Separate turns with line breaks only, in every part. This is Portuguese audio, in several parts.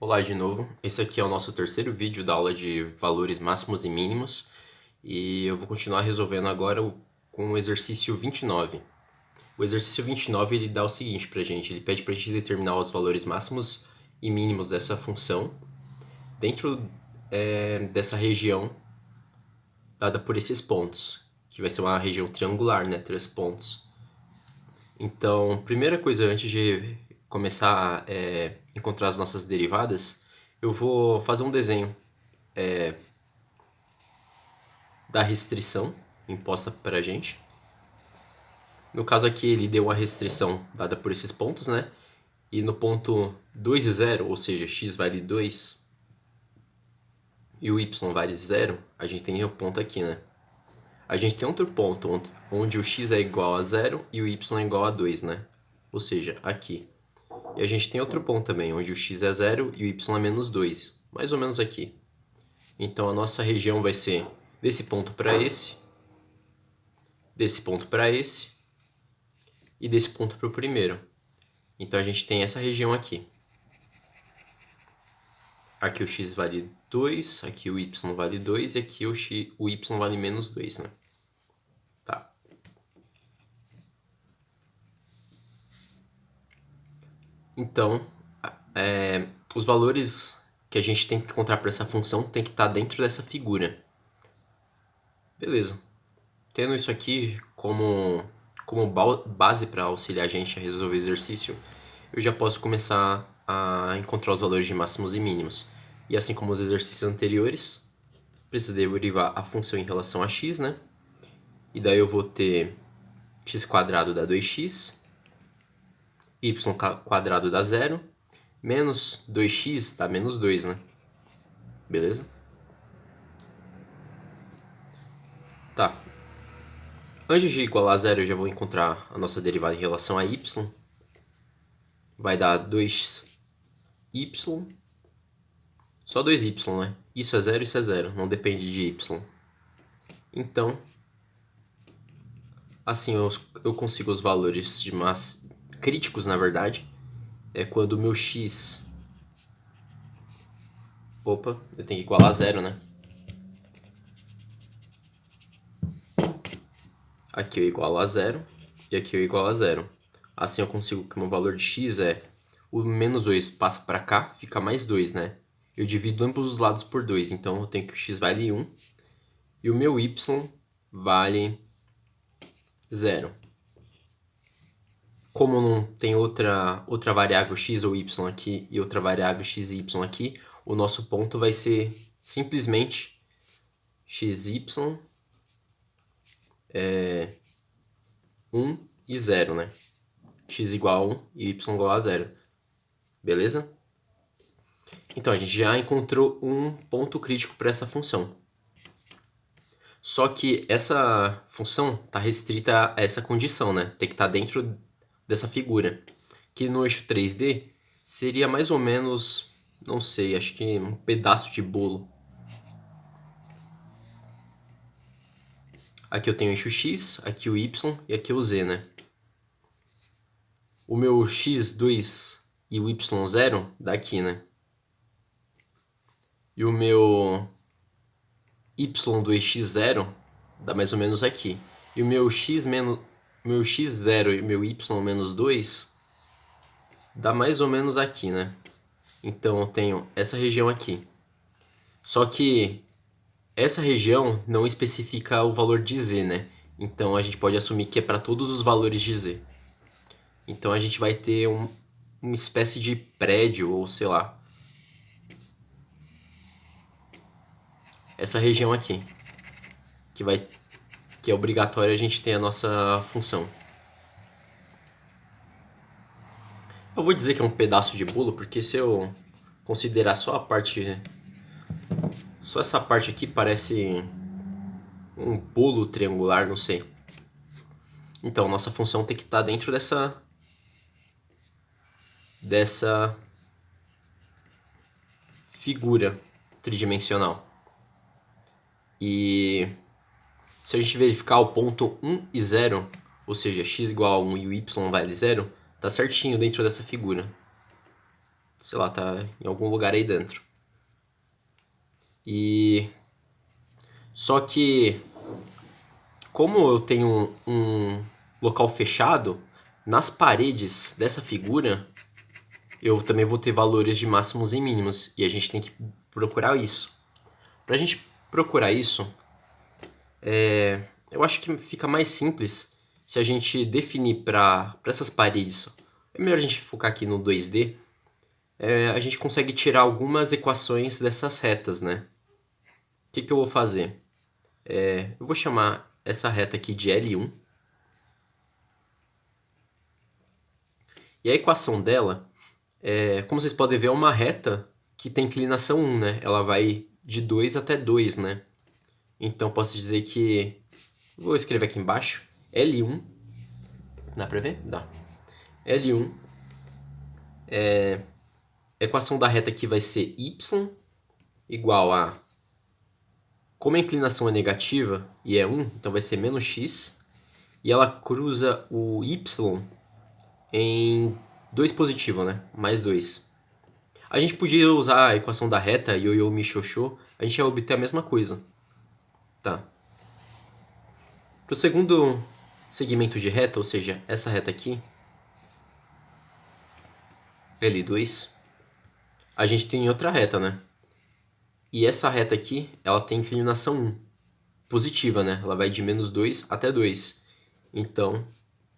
Olá de novo, esse aqui é o nosso terceiro vídeo da aula de valores máximos e mínimos e eu vou continuar resolvendo agora com o exercício 29. O exercício 29 ele dá o seguinte pra gente, ele pede pra gente determinar os valores máximos e mínimos dessa função dentro dessa região dada por esses pontos, que vai ser uma região triangular, né, 3 pontos. Então, primeira coisa, antes de começar a encontrar as nossas derivadas, eu vou fazer um desenho da restrição imposta para a gente. No caso aqui, ele deu uma restrição dada por esses pontos, né? E no ponto 2 e 0, ou seja, x vale 2 e o y vale 0, a gente tem o ponto aqui, né? A gente tem outro ponto onde o x é igual a 0 e o y é igual a 2, né? Ou seja, aqui. E a gente tem outro ponto também, onde o x é 0 e o y é menos 2, mais ou menos aqui. Então a nossa região vai ser desse ponto para esse, desse ponto para esse e desse ponto para o primeiro. Então a gente tem essa região aqui. Aqui o x vale 2, aqui o y vale 2 e aqui o y vale menos 2, né? Tá. Então, os valores que a gente tem que encontrar para essa função tem que estar dentro dessa figura. Beleza. Tendo isso aqui como base para auxiliar a gente a resolver o exercício, eu já posso começar a encontrar os valores de máximos e mínimos. E assim como os exercícios anteriores, precisa derivar a função em relação a x, né? E daí eu vou ter x² dá 2x, y² dá 0, menos 2x dá menos 2, né? Beleza? Tá. Antes de igualar a 0, eu já vou encontrar a nossa derivada em relação a y. Vai dar 2y, só 2y, né? Isso é 0, não depende de y. Então, assim eu consigo os valores de massa críticos, na verdade. É quando o meu x... Opa, eu tenho que igualar a 0, né? Aqui eu igualo a 0 e aqui eu igualo a 0. Assim eu consigo que o meu valor de x é... O menos 2 passa para cá, fica mais 2, né? Eu divido ambos os lados por 2, então eu tenho que o x vale 1 e o meu y vale 0. Como não tem outra variável x ou y aqui e outra variável x e y aqui, o nosso ponto vai ser simplesmente xy 1 e 0, né? X igual a 1 e y igual a 0. Beleza? Então, a gente já encontrou um ponto crítico para essa função. Só que essa função está restrita a essa condição, né? Tem que estar dentro dessa figura. Que no eixo 3D seria mais ou menos, não sei, acho que um pedaço de bolo. Aqui eu tenho o eixo x, aqui o y e aqui o z, né? O meu x2 e o y0 dá aqui, né? E o meu y2x0 dá mais ou menos aqui. E o meu x0 e o meu y-2 dá mais ou menos aqui, né? Então eu tenho essa região aqui. Só que essa região não especifica o valor de z, né? Então a gente pode assumir que é para todos os valores de z. Então a gente vai ter uma espécie de prédio, ou sei lá. Essa região aqui. Que é obrigatório a gente ter a nossa função. Eu vou dizer que é um pedaço de bolo, porque se eu considerar só a parte... Só essa parte aqui parece um bolo triangular, não sei. Então, nossa função tem que estar dentro dessa figura tridimensional. E se a gente verificar o ponto 1 e 0, ou seja, x igual a 1 e o y vale 0, tá certinho dentro dessa figura. sei lá, tá em algum lugar aí dentro. E só que como eu tenho um local fechado, nas paredes dessa figura eu também vou ter valores de máximos e mínimos e a gente tem que procurar isso. Para a gente procurar isso, eu acho que fica mais simples se a gente definir para essas paredes. É melhor a gente focar aqui no 2D. A gente consegue tirar algumas equações dessas retas, né? O que eu vou fazer? Eu vou chamar essa reta aqui de L1. E a equação dela, como vocês podem ver, é uma reta que tem inclinação 1, né? Ela vai de 2 até 2, né? Então posso dizer que... Vou escrever aqui embaixo. L1. Dá pra ver? Dá. L1. A equação da reta aqui vai ser y igual a... Como a inclinação é negativa e é 1, então vai ser menos x. E ela cruza o y em 2 positivo, né? Mais 2. A gente podia usar a equação da reta, ioiô mi xoxô, a gente ia obter a mesma coisa. Tá. Para o segundo segmento de reta, ou seja, essa reta aqui, L2, a gente tem outra reta, né? E essa reta aqui, ela tem inclinação 1, positiva, né? Ela vai de menos 2 até 2. Então,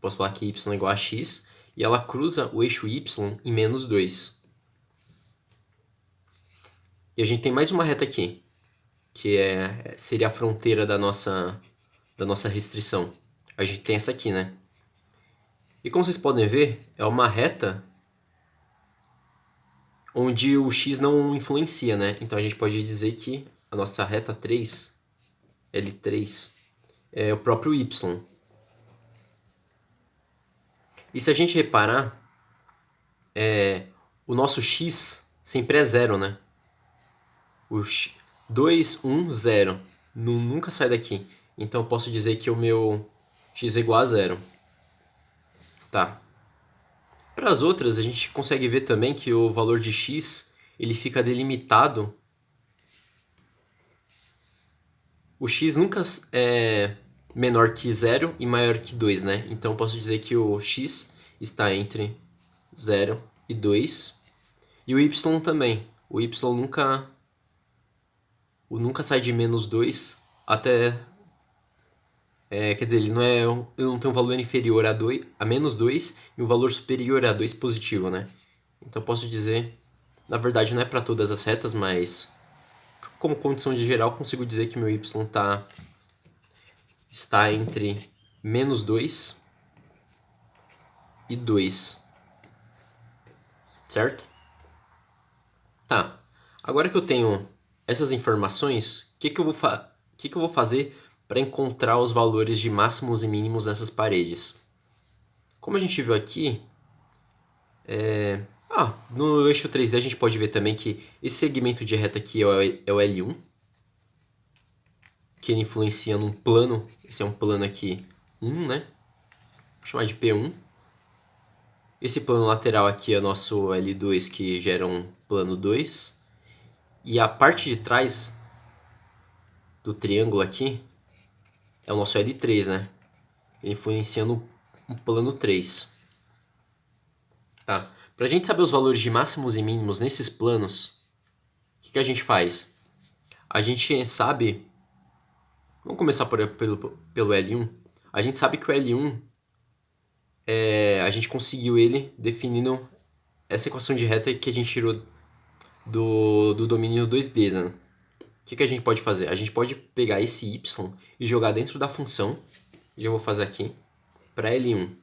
posso falar que y é igual a x, e ela cruza o eixo y em menos 2. E a gente tem mais uma reta aqui, que seria a fronteira da nossa restrição. A gente tem essa aqui, né? E como vocês podem ver, é uma reta onde o x não influencia, né? Então a gente pode dizer que a nossa reta 3, L3, é o próprio y. E se a gente reparar, o nosso x sempre é zero, né? O 2, 1, 0. Nunca sai daqui. Então eu posso dizer que o meu x é igual a zero. Tá. Para as outras, a gente consegue ver também que o valor de x ele fica delimitado. O x nunca é menor que 0 e maior que 2, né? Então eu posso dizer que o x está entre 0 e 2. E o y também. O y nunca sai de menos 2 até... quer dizer, ele não tem um valor inferior a menos 2 e um valor superior a 2 positivo, né? Então eu posso dizer... Na verdade não é para todas as retas, mas... Como condição de geral, consigo dizer que meu y está entre menos 2 e 2. Certo? Tá. Agora que eu tenho essas informações, o que eu vou fazer para encontrar os valores de máximos e mínimos nessas paredes? Como a gente viu aqui, no eixo 3D a gente pode ver também que esse segmento de reta aqui é o L1, que ele influencia num plano, esse é um plano aqui 1, né? Vou chamar de P1. Esse plano lateral aqui é nosso L2, que gera um plano 2. E a parte de trás do triângulo aqui é o nosso L3, né? Influenciando um plano 3. Tá? Para a gente saber os valores de máximos e mínimos nesses planos, o que a gente faz? A gente sabe... Vamos começar pelo L1. A gente sabe que o L1, a gente conseguiu ele definindo essa equação de reta que a gente tirou do domínio 2D, né? O que a gente pode fazer? A gente pode pegar esse y e jogar dentro da função. Já vou fazer aqui. Para L1,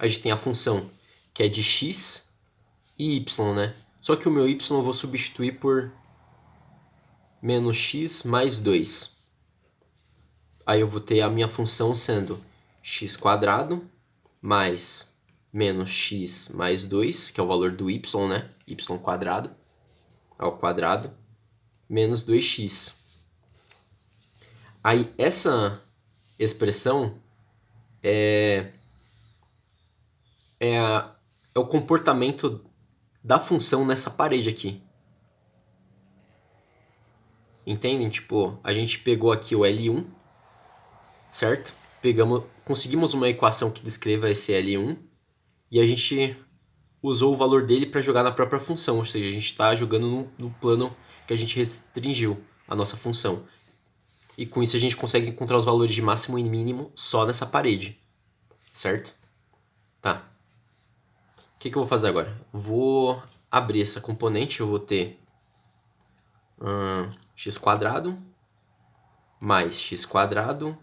a gente tem a função que é de x e y, né? Só que o meu y eu vou substituir por menos x mais 2. Aí eu vou ter a minha função sendo x² mais menos x mais 2, que é o valor do y, né? Y² ao quadrado, menos 2x. Aí essa expressão é é o comportamento da função nessa parede aqui. Entendem? Tipo, a gente pegou aqui o L1, certo? Conseguimos uma equação que descreva esse L1 e a gente usou o valor dele para jogar na própria função, ou seja, a gente está jogando no plano que a gente restringiu a nossa função. E com isso a gente consegue encontrar os valores de máximo e mínimo só nessa parede, certo? Tá. O que eu vou fazer agora? Vou abrir essa componente, eu vou ter x quadrado mais x quadrado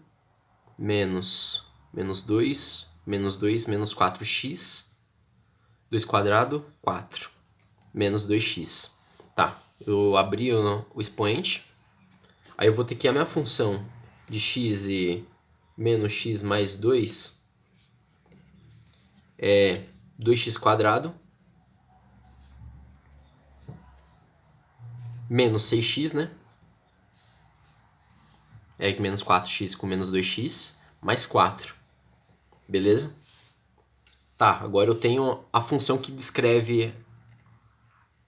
menos 2, menos 2, menos 4x, 2 quadrado, 4, menos 2x. Tá, eu abri o expoente, aí eu vou ter que a minha função de x e menos x mais 2 é 2x quadrado menos 6x, né? É menos 4x com menos 2x mais 4. Beleza? Tá, agora eu tenho a função que descreve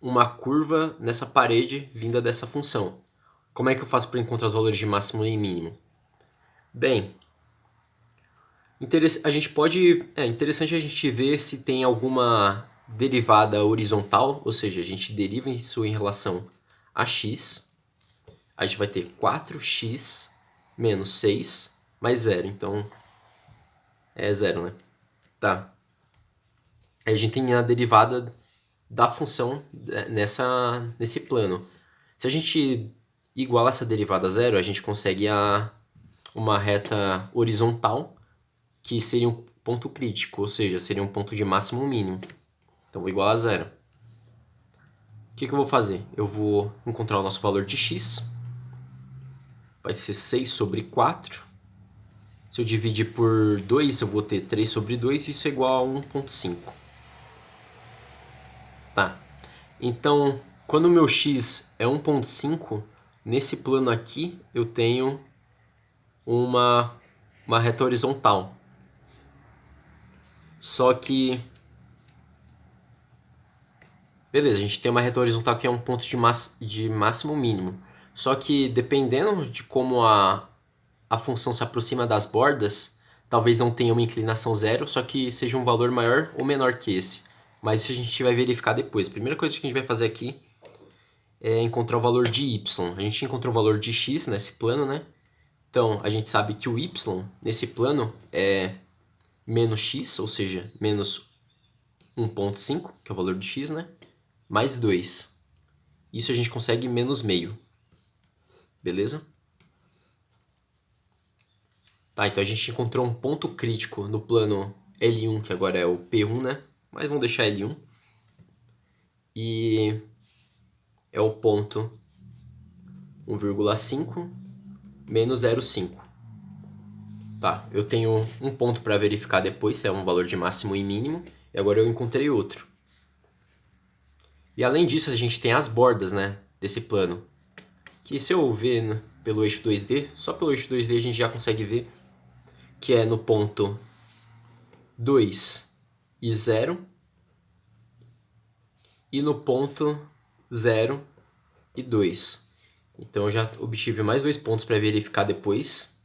uma curva nessa parede vinda dessa função. Como é que eu faço para encontrar os valores de máximo e mínimo? Bem, é interessante a gente ver se tem alguma derivada horizontal, ou seja, a gente deriva isso em relação a x. A gente vai ter 4x menos 6 mais 0, então é 0, né? Tá. Aí a gente tem a derivada da função nesse plano. Se a gente igualar essa derivada a zero, a gente consegue uma reta horizontal, que seria um ponto crítico, ou seja, seria um ponto de máximo e mínimo. Então, vou igualar a zero. O que eu vou fazer? Eu vou encontrar o nosso valor de x. Vai ser 6 sobre 4. Se eu dividir por 2, eu vou ter 3 sobre 2, isso é igual a 1,5. Tá. Então, quando o meu x é 1,5, nesse plano aqui eu tenho uma reta horizontal. Só que... Beleza, a gente tem uma reta horizontal que é um ponto de máximo mínimo. Só que dependendo de como a função se aproxima das bordas, talvez não tenha uma inclinação zero, só que seja um valor maior ou menor que esse. Mas isso a gente vai verificar depois. A primeira coisa que a gente vai fazer aqui é encontrar o valor de y. A gente encontrou o valor de x nesse plano, né? Então, a gente sabe que o y nesse plano é menos x, ou seja, menos 1,5, que é o valor de x, né? Mais 2. Isso a gente consegue menos meio. Beleza? Tá, então a gente encontrou um ponto crítico no plano L1, que agora é o P1, né? Mas vamos deixar L1. E é o ponto 1,5 menos 0,5. Tá, eu tenho um ponto para verificar depois se é um valor de máximo e mínimo. E agora eu encontrei outro. E além disso, a gente tem as bordas, né, desse plano. Que se eu ver pelo eixo 2D, só pelo eixo 2D a gente já consegue ver que é no ponto 2 e 0 e no ponto 0 e 2. Então eu já obtive mais 2 pontos para verificar depois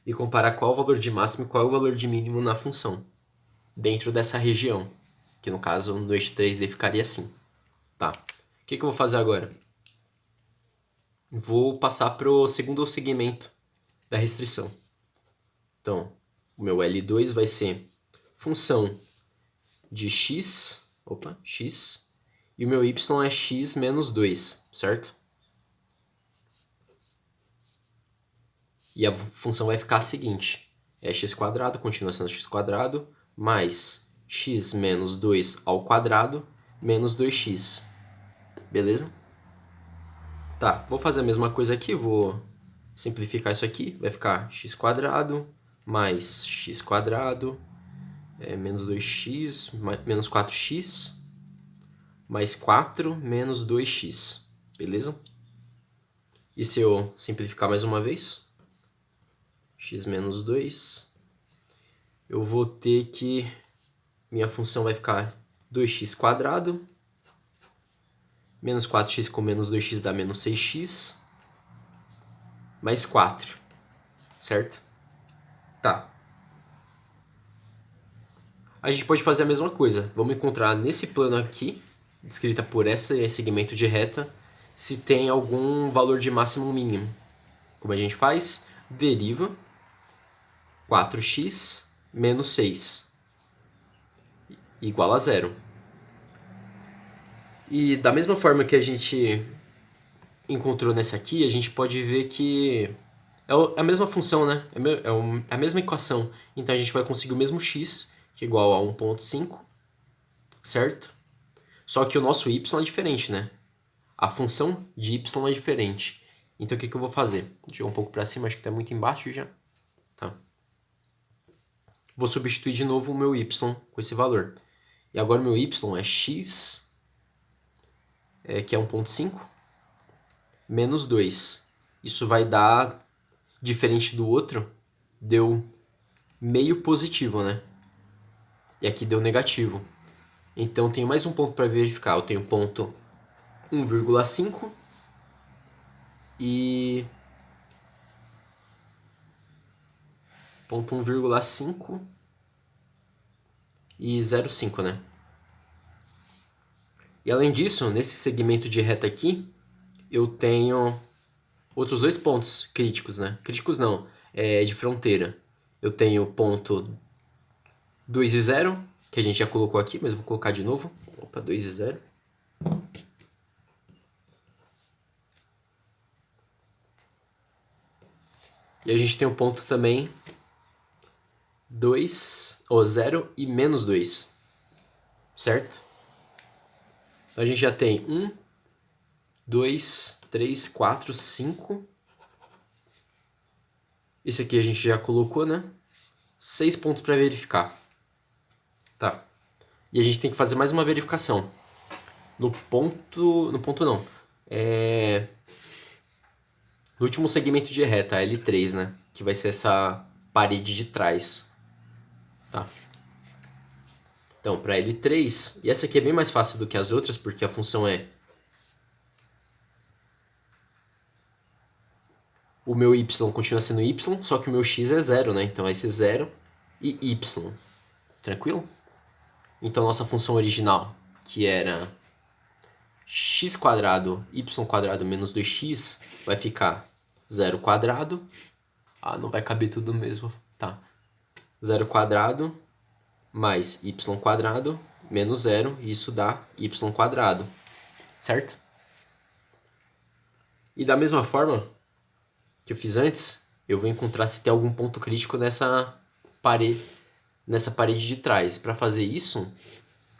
e comparar qual é o valor de máximo e qual é o valor de mínimo na função dentro dessa região, que no caso no eixo 3D ficaria assim. Tá. O que eu vou fazer agora? Vou passar para o segundo segmento da restrição. Então, o meu L2 vai ser função de x, e o meu y é x menos 2, certo? E a função vai ficar a seguinte, é x quadrado, continua sendo x quadrado, mais x menos 2 ao quadrado, menos 2x. Beleza? Tá, vou fazer a mesma coisa aqui, vou simplificar isso aqui, vai ficar x quadrado mais x quadrado, menos 2x, menos 4x, mais 4 menos 2x, beleza? E se eu simplificar mais uma vez, x menos 2, eu vou ter que... minha função vai ficar 2x², menos 4x com menos 2x dá menos 6x, mais 4, certo? Tá. A gente pode fazer a mesma coisa. Vamos encontrar nesse plano aqui, descrita por esse segmento de reta, se tem algum valor de máximo ou mínimo. Como a gente faz? Deriva 4x menos 6 igual a 0. E da mesma forma que a gente encontrou nessa aqui, a gente pode ver que é a mesma função, né? É a mesma equação. Então a gente vai conseguir o mesmo x, que é igual a 1,5, certo? Só que o nosso y é diferente, né? A função de y é diferente. Então o que eu vou fazer? Deixa eu ir um pouco para cima, acho que está muito embaixo já. Tá. Vou substituir de novo o meu y com esse valor. E agora o meu y é x, que é 1,5, menos 2. Isso vai dar, diferente do outro, deu meio positivo, né? E aqui deu negativo. Então tenho mais um ponto para verificar. Eu tenho ponto 1,5 e ponto 1,5 e 0,5, né? E além disso, nesse segmento de reta aqui, eu tenho outros dois pontos críticos, né? Críticos não, de fronteira. Eu tenho ponto 2 e 0, que a gente já colocou aqui, mas eu vou colocar de novo. Opa, 2 e 0. E a gente tem o ponto também 0 e menos 2, certo? Então a gente já tem 1, 2, 3, 4, 5. Esse aqui a gente já colocou, né? 6 pontos para verificar. Tá. E a gente tem que fazer mais uma verificação. No ponto não. No último segmento de reta, L3, né? Que vai ser essa parede de trás. Tá. Então, para L3, e essa aqui é bem mais fácil do que as outras, porque a função é o meu y continua sendo y, só que o meu x é 0, né? Então vai ser 0 e y. Tranquilo? Então nossa função original, que era x² y² menos 2x, vai ficar 0². Ah, não vai caber tudo mesmo. Tá. 0² mais y² menos 0, e isso dá y². Certo? E da mesma forma que eu fiz antes, eu vou encontrar se tem algum ponto crítico nessa parede de trás. Para fazer isso,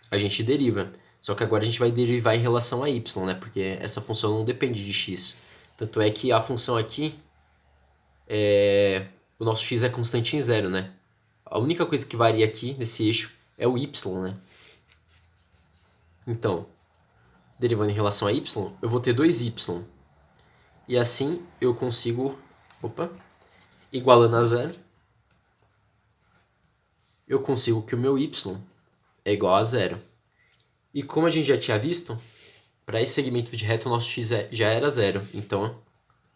a gente deriva. Só que agora a gente vai derivar em relação a y, né? Porque essa função não depende de x. Tanto é que a função aqui, o nosso x é constante em 0, né? A única coisa que varia aqui nesse eixo é o y, né? Então, derivando em relação a y, eu vou ter 2y. E assim eu consigo, igualando a 0, eu consigo que o meu y é igual a 0. E como a gente já tinha visto, para esse segmento de reta o nosso x já era 0. Então,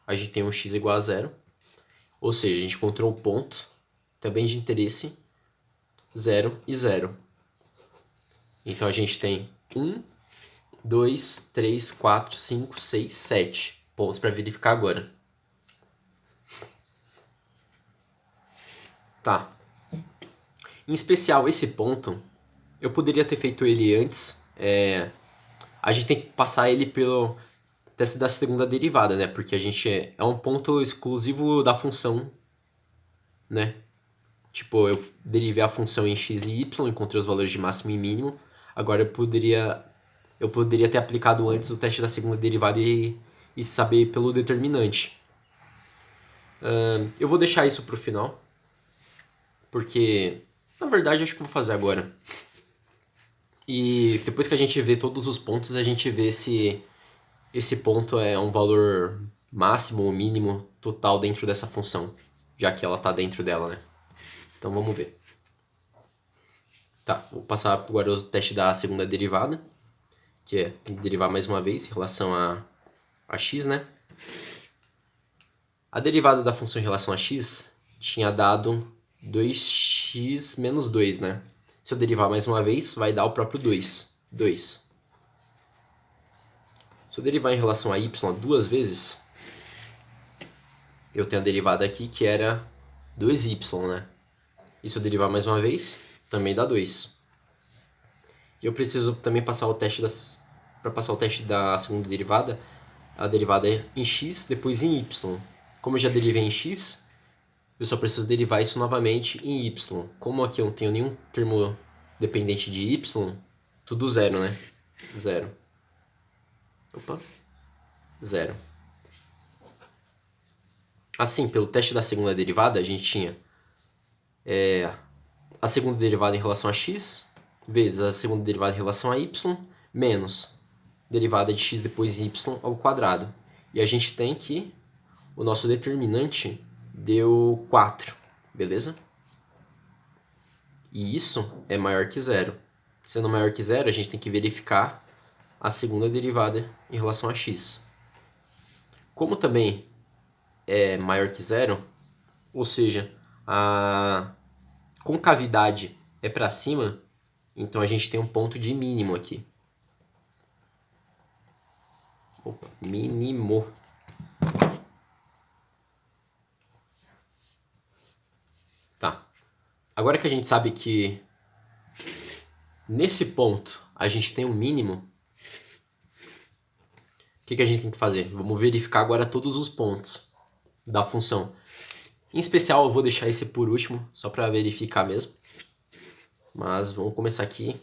a gente tem um x igual a 0. Ou seja, a gente encontrou o ponto, também de interesse, 0 e 0. Então, a gente tem 1, 2, 3, 4, 5, 6, 7 pontos para verificar agora. Tá. Em especial, esse ponto, eu poderia ter feito ele antes. A gente tem que passar ele pelo teste da segunda derivada, né? Porque a gente é um ponto exclusivo da função, né? Tipo, eu derivei a função em x e y, encontrei os valores de máximo e mínimo. Agora eu poderia ter aplicado antes o teste da segunda derivada e saber pelo determinante. Eu vou deixar isso pro final, porque, na verdade, acho que vou fazer agora. E depois que a gente vê todos os pontos, a gente vê se esse ponto é um valor máximo ou mínimo total dentro dessa função, já que ela está dentro dela, né? Então vamos ver. Tá, vou passar agora o teste da segunda derivada, que é, tem que derivar mais uma vez em relação a x, né? A derivada da função em relação a x tinha dado 2x menos 2, né? Se eu derivar mais uma vez, vai dar o próprio 2. 2. Se eu derivar em relação a y duas vezes, eu tenho a derivada aqui que era 2y, né? E se eu derivar mais uma vez, também dá 2. E eu preciso também passar o teste para passar o teste da segunda derivada, a derivada é em x, depois em y. Como eu já derivei em x, eu só preciso derivar isso novamente em y. Como aqui eu não tenho nenhum termo dependente de y, tudo zero, né? Zero. Opa. Zero. Assim, pelo teste da segunda derivada, a gente tinha a segunda derivada em relação a x, vezes a segunda derivada em relação a y, menos derivada de x depois y ao quadrado. E a gente tem que o nosso determinante deu 4, beleza? E isso é maior que zero. Sendo maior que zero, a gente tem que verificar a segunda derivada em relação a x. Como também é maior que zero, ou seja, a concavidade é para cima, então a gente tem um ponto de mínimo aqui. Opa, mínimo. Tá. Agora que a gente sabe que nesse ponto a gente tem um mínimo, o que a gente tem que fazer? Vamos verificar agora todos os pontos da função. Em especial eu vou deixar esse por último, só para verificar mesmo. Mas vamos começar aqui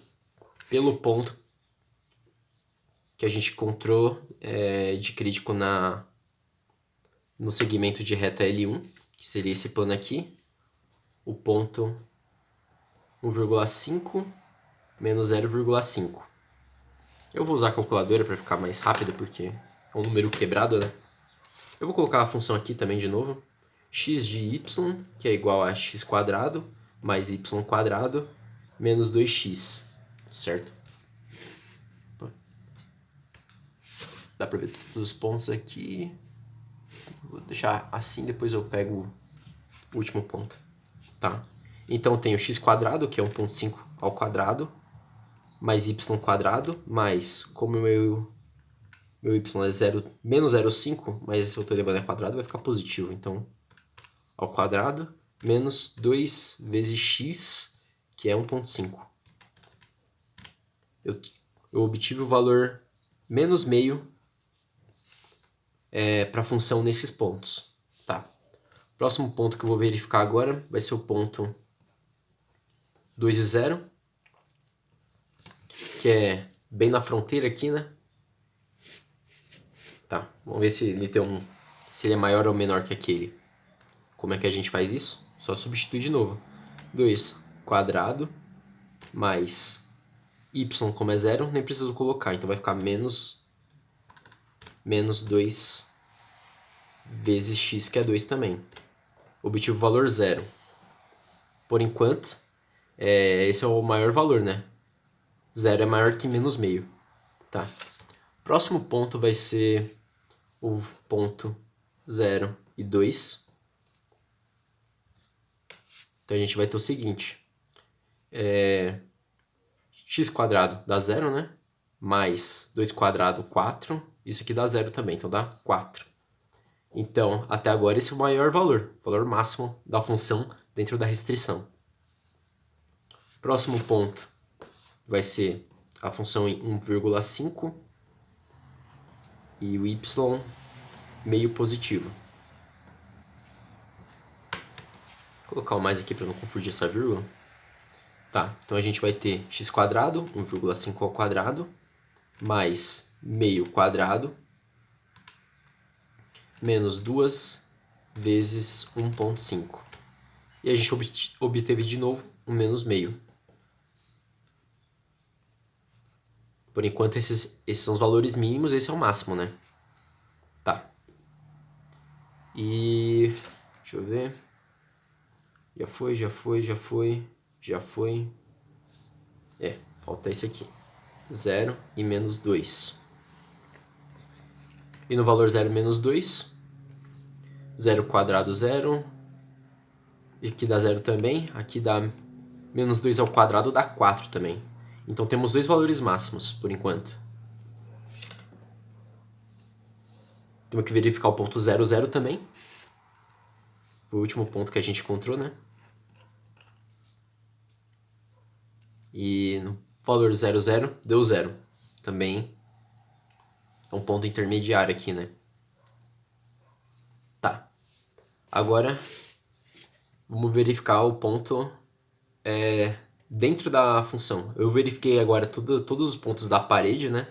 pelo ponto que a gente encontrou de crítico no segmento de reta L1, que seria esse plano aqui, o ponto 1,5 menos 0,5. Eu vou usar a calculadora para ficar mais rápido, porque é um número quebrado, né? Eu vou colocar a função aqui também de novo. X de y, que é igual a x² mais y² menos 2x, certo? Dá pra ver todos os pontos aqui. Vou deixar assim, depois eu pego o último ponto. Tá? Então eu tenho x², que é 1,5 ao quadrado, mais y², mais, como meu y é 0, menos 0,5, mas eu estou levando a quadrado, vai ficar positivo. Então, ao quadrado, menos 2 vezes x, que é 1,5. Eu obtive o valor menos meio para a função nesses pontos. Tá. Próximo ponto que eu vou verificar agora vai ser o ponto 2 e 0, que é bem na fronteira aqui, né? Tá, vamos ver se ele se ele é maior ou menor que aquele. Como é que a gente faz isso? Só substituir de novo. 2 quadrado mais y, como é 0, nem preciso colocar, então vai ficar menos 2 vezes x, que é 2 também. Obtive o valor 0. Por enquanto, esse é o maior valor, né? 0 é maior que menos meio. Tá. Próximo ponto vai ser o ponto 0 e 2. Então a gente vai ter o seguinte. X² dá 0, né? Mais 2², 4. Isso aqui dá 0 também, então dá 4. Então, até agora esse é o maior valor. O valor máximo da função dentro da restrição. Próximo ponto vai ser a função em 1,5 e o y meio positivo. Vou colocar o mais aqui para não confundir essa vírgula. Tá, então a gente vai ter x², 1,5 ao quadrado, mais meio quadrado, menos 2 vezes 1,5. E a gente obteve de novo um menos meio. Por enquanto, esses são os valores mínimos, esse é o máximo, né? Tá. E... deixa eu ver. Já foi. Falta esse aqui. 0 e menos 2. E no valor 0 menos 2, 0 quadrado 0. E aqui dá 0 também. Aqui dá menos 2 ao quadrado, dá 4 também. Então temos dois valores máximos, por enquanto. Temos que verificar o ponto 0, 0 também. Foi o último ponto que a gente encontrou, né? E no valor 0, 0, deu 0. Também é um ponto intermediário aqui, né? Tá. Agora, vamos verificar o ponto dentro da função. Eu verifiquei agora todos os pontos da parede, né?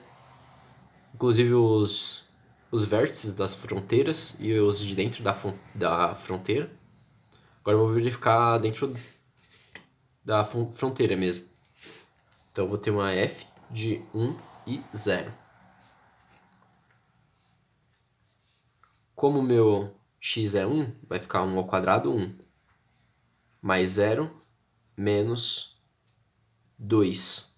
Inclusive os vértices das fronteiras e os de dentro da fronteira. Agora eu vou verificar dentro da fronteira mesmo. Então eu vou ter uma f de 1 e 0. Como o meu x é 1, vai ficar 1 ao quadrado 1. Mais 0 menos 2.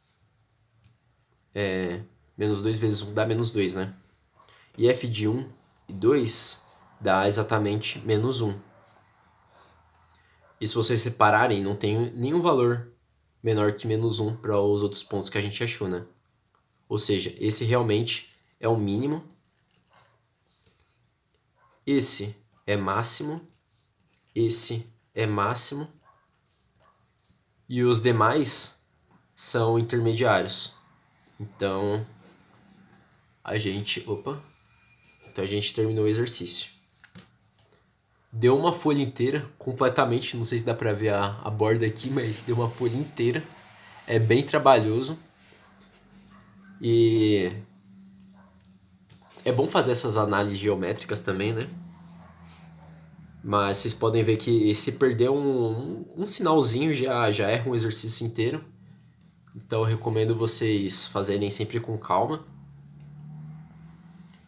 Menos 2 vezes 1 dá menos 2, né? E f de 1 e 2 dá exatamente menos 1. E se vocês separarem, não tem nenhum valor menor que menos 1 para os outros pontos que a gente achou, né? Ou seja, esse realmente é o mínimo. Esse é máximo. Esse é máximo. E os demais são intermediários. Então, a gente terminou o exercício. Deu uma folha inteira, completamente, não sei se dá pra ver a borda aqui, mas deu uma folha inteira. É bem trabalhoso. E é bom fazer essas análises geométricas também, né? Mas vocês podem ver que se perder um sinalzinho já erra um exercício inteiro. Então eu recomendo vocês fazerem sempre com calma.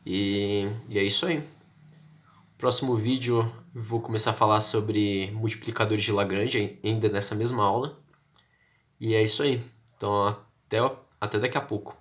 E é isso aí. Próximo vídeo eu vou começar a falar sobre multiplicadores de Lagrange, ainda nessa mesma aula. E é isso aí. Então até daqui a pouco.